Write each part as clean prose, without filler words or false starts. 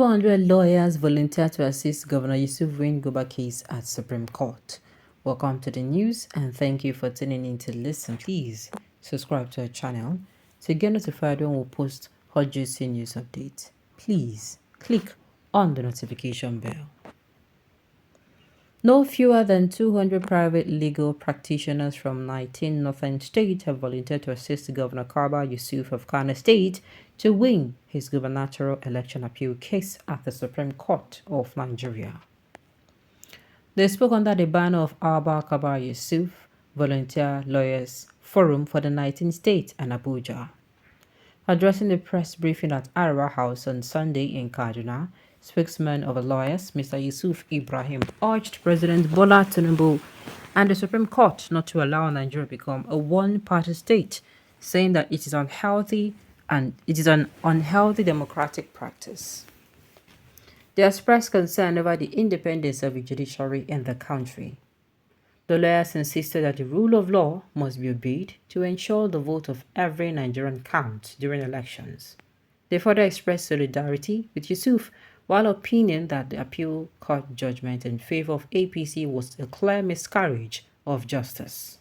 200 lawyers volunteer to assist Governor Yusuf win Goba case at Supreme Court. Welcome to the news and thank you for tuning in to listen. Please subscribe to our channel to get notified when we post hot juicy news updates. Please click on the notification bell. No fewer than 200 private legal practitioners from 19 northern states have volunteered to assist Governor Yusuf of Kano State to win his gubernatorial election appeal case at the Supreme Court of Nigeria. They spoke under the banner of Yusuf Volunteer Lawyers Forum for the 19 states and Abuja. Addressing the press briefing at Arawa House on Sunday in Kaduna, spokesman of the lawyers, Mr. Yusuf Ibrahim, urged President Bola Tinubu and the Supreme Court not to allow Nigeria become a one-party state, saying that it is unhealthy and it is an unhealthy democratic practice. They expressed concern over the independence of the judiciary in the country. The lawyers insisted that the rule of law must be obeyed to ensure the vote of every Nigerian counts during elections. They further expressed solidarity with Yusuf while opinion that the appeal court judgment in favor of APC was a clear miscarriage of justice.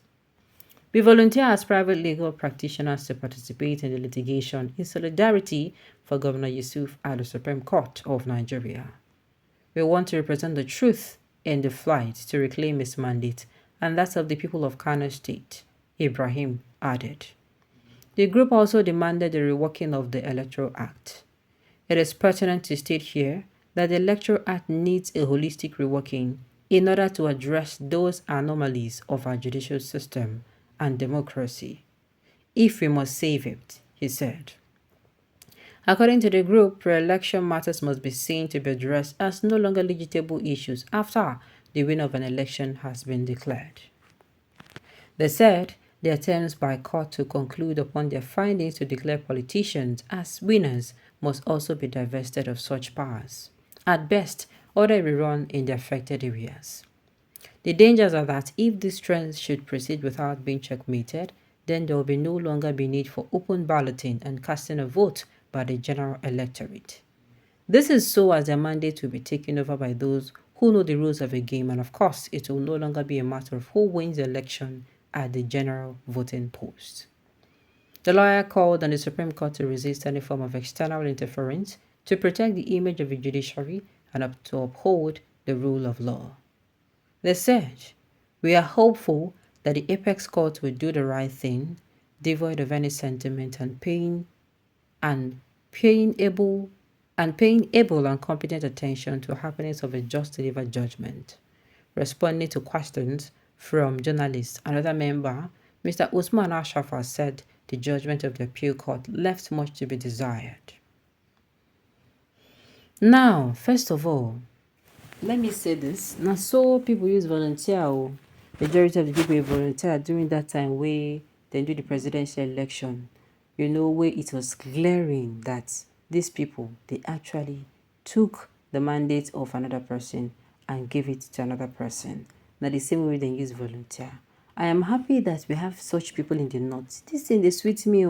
We volunteer as private legal practitioners to participate in the litigation in solidarity for Governor Yusuf at the Supreme Court of Nigeria. We want to represent the truth in the fight to reclaim his mandate and that of the people of Kano State, Ibrahim added. The group also demanded the reworking of the Electoral Act. It is pertinent to state here that the Electoral Act needs a holistic reworking in order to address those anomalies of our judicial system and democracy, if we must save it, he said. According to the group, pre-election matters must be seen to be addressed as no longer legitimate issues after the winner of an election has been declared. They said the attempts by court to conclude upon their findings to declare politicians as winners must also be divested of such powers. At best, order will run in the affected areas. The dangers are that if these trends should proceed without being checkmated, then there will be no longer be need for open balloting and casting a vote by the general electorate. This is so as their mandate will be taken over by those who know the rules of the game, and of course, it will no longer be a matter of who wins the election at the general voting post. The lawyer called on the Supreme Court to resist any form of external interference to protect the image of the judiciary and to uphold the rule of law. They said, "We are hopeful that the apex court will do the right thing, devoid of any sentiment and paying able and competent attention to happenings of a just delivered judgment." Responding to questions from journalists, another member, Mr. Usman Ashafa, said the judgment of the appeal court left much to be desired. Now, first of all, let me say this. Now, so people use volunteer. Majority of the people volunteer during that time where they do the presidential election. Where it was glaring that these people, they actually took the mandate of another person and gave it to another person. Now, the same way they use volunteer. I am happy that we have such people in the north. This thing, they sweet me,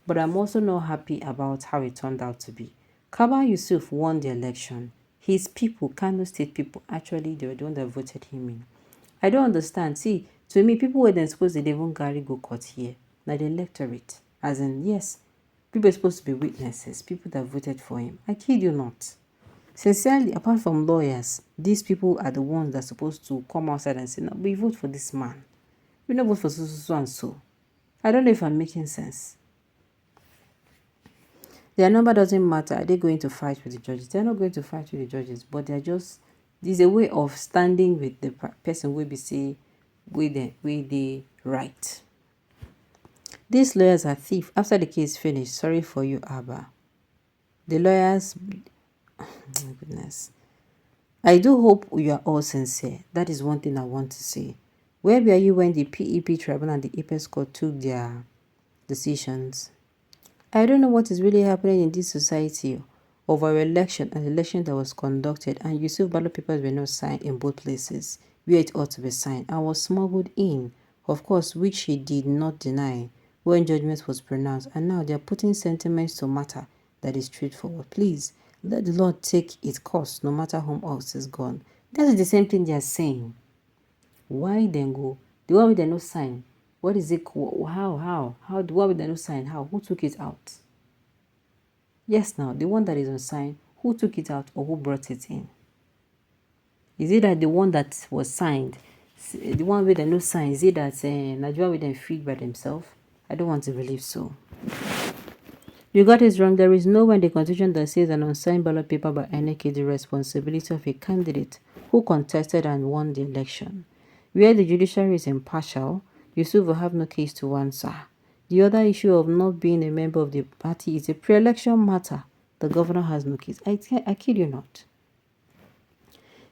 but I'm also not happy about how it turned out to be. Kaba Yusuf won the election. His people, Kano State people, actually, they were the one that voted him in. I don't understand. See, to me, people were then supposed to even go court here. Now, the electorate. As in, yes, people are supposed to be witnesses, people that voted for him. I kid you not. Sincerely, apart from lawyers, these people are the ones that are supposed to come outside and say, "No, we vote for this man. We don't vote for so and so." I don't know if I'm making sense. Their number doesn't matter. Are they going to fight with the judges? They're not going to fight with the judges, but they're just, there's a way of standing with the person will be say, with the right. These lawyers are thieves. After the case finished, sorry for you, Abba. The lawyers, oh my goodness. I do hope you are all sincere. That is one thing I want to say. Where were you when the PEP tribunal and the apex court took their decisions? I don't know what is really happening in this society of our election, an election that was conducted and Yusuf ballot papers were not signed in both places where it ought to be signed and was smuggled in, of course, which he did not deny when judgment was pronounced, and now they are putting sentiments to matter that is straightforward. Please, Let the Lord take its course, no matter whom else is gone. That is the same thing they are saying. Why then go? The one with the no sign. What is it? How? The one with the no sign. How? Who took it out? Yes, now the one that is on sign. Who took it out or who brought it in? Is it that the one that was signed, the one with the no sign? Is it that Nigeria with them feed by themselves? I don't want to believe so. You got it wrong. There is nowhere in the constitution that says an unsigned ballot paper by INEC is the responsibility of a candidate who contested and won the election. Where the judiciary is impartial, Yusuf will have no case to answer. The other issue of not being a member of the party is a pre-election matter. The governor has no case. I kid you not.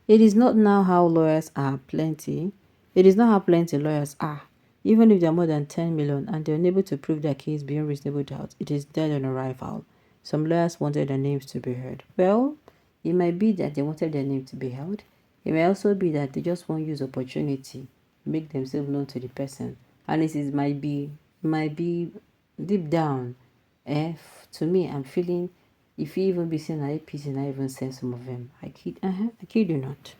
It is not now how lawyers are plenty. It is not how plenty lawyers are. Even if there are more than 10 million and they're unable to prove their case beyond reasonable doubt, it is dead on arrival. Some lawyers wanted their names to be heard. Well, it might be that they wanted their name to be held. It may also be that they just want to use opportunity, make themselves known to the person. And it might be deep down. To me, I'm feeling if you even be saying APC and I even send some of them. I kid you not.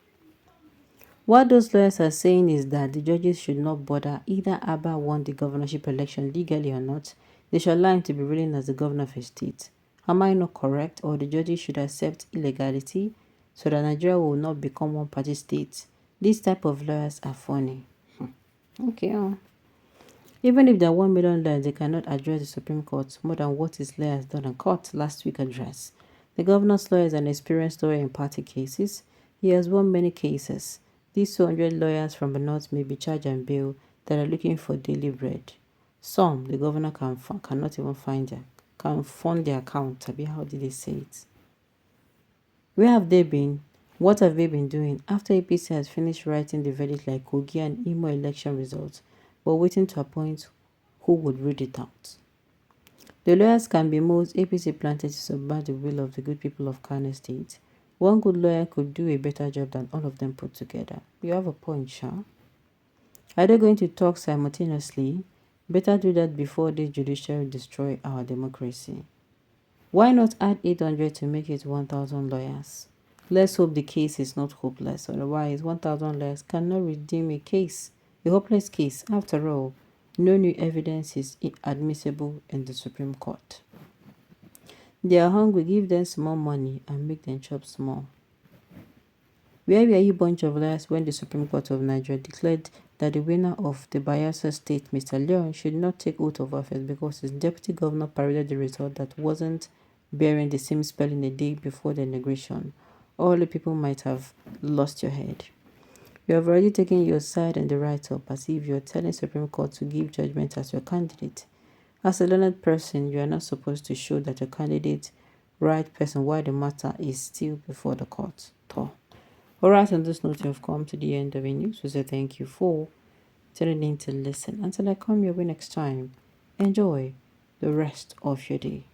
What those lawyers are saying is that the judges should not bother either Abba won the governorship election legally or not. They should allow him to be ruling as the governor of a state. Am I not correct? Or the judges should accept illegality so that Nigeria will not become one party state? These type of lawyers are funny. Okay. Even if there are 1 million lawyers, they cannot address the Supreme Court more than what his lawyers done in court last week address. The governor's lawyer is an experienced lawyer in party cases. He has won many cases. These 200 lawyers from the north may be charged and bail that are looking for daily bread. Some, the governor cannot even can fund their account. How did they say it? Where have they been? What have they been doing? After APC has finished writing the verdict like Kogi and Imo election results, but waiting to appoint who would read it out. The lawyers can be moved. APC planted to subvert the will of the good people of Kano State. One good lawyer could do a better job than all of them put together. You have a point, Sha. Are they going to talk simultaneously? Better do that before the judiciary destroy our democracy. Why not add 800 to make it 1,000 lawyers? Let's hope the case is not hopeless. Otherwise, 1,000 lawyers cannot redeem a case, a hopeless case. After all, no new evidence is admissible in the Supreme Court. They are hungry, give them small money and make them chop small. Where were you bunch of liars when the Supreme Court of Nigeria declared that the winner of the Bayelsa state, Mr. Leon, should not take oath of office because his deputy governor paraded the result that wasn't bearing the same spelling a day before the inauguration? All the people might have lost your head. You have already taken your side and the write-up as if you are telling Supreme Court to give judgment as your candidate. As a learned person, you are not supposed to show that your candidate right person while the matter is still before the court. Alright, on this note, you have come to the end of the news. We say thank you for tuning in to listen. Until I come your way next time, enjoy the rest of your day.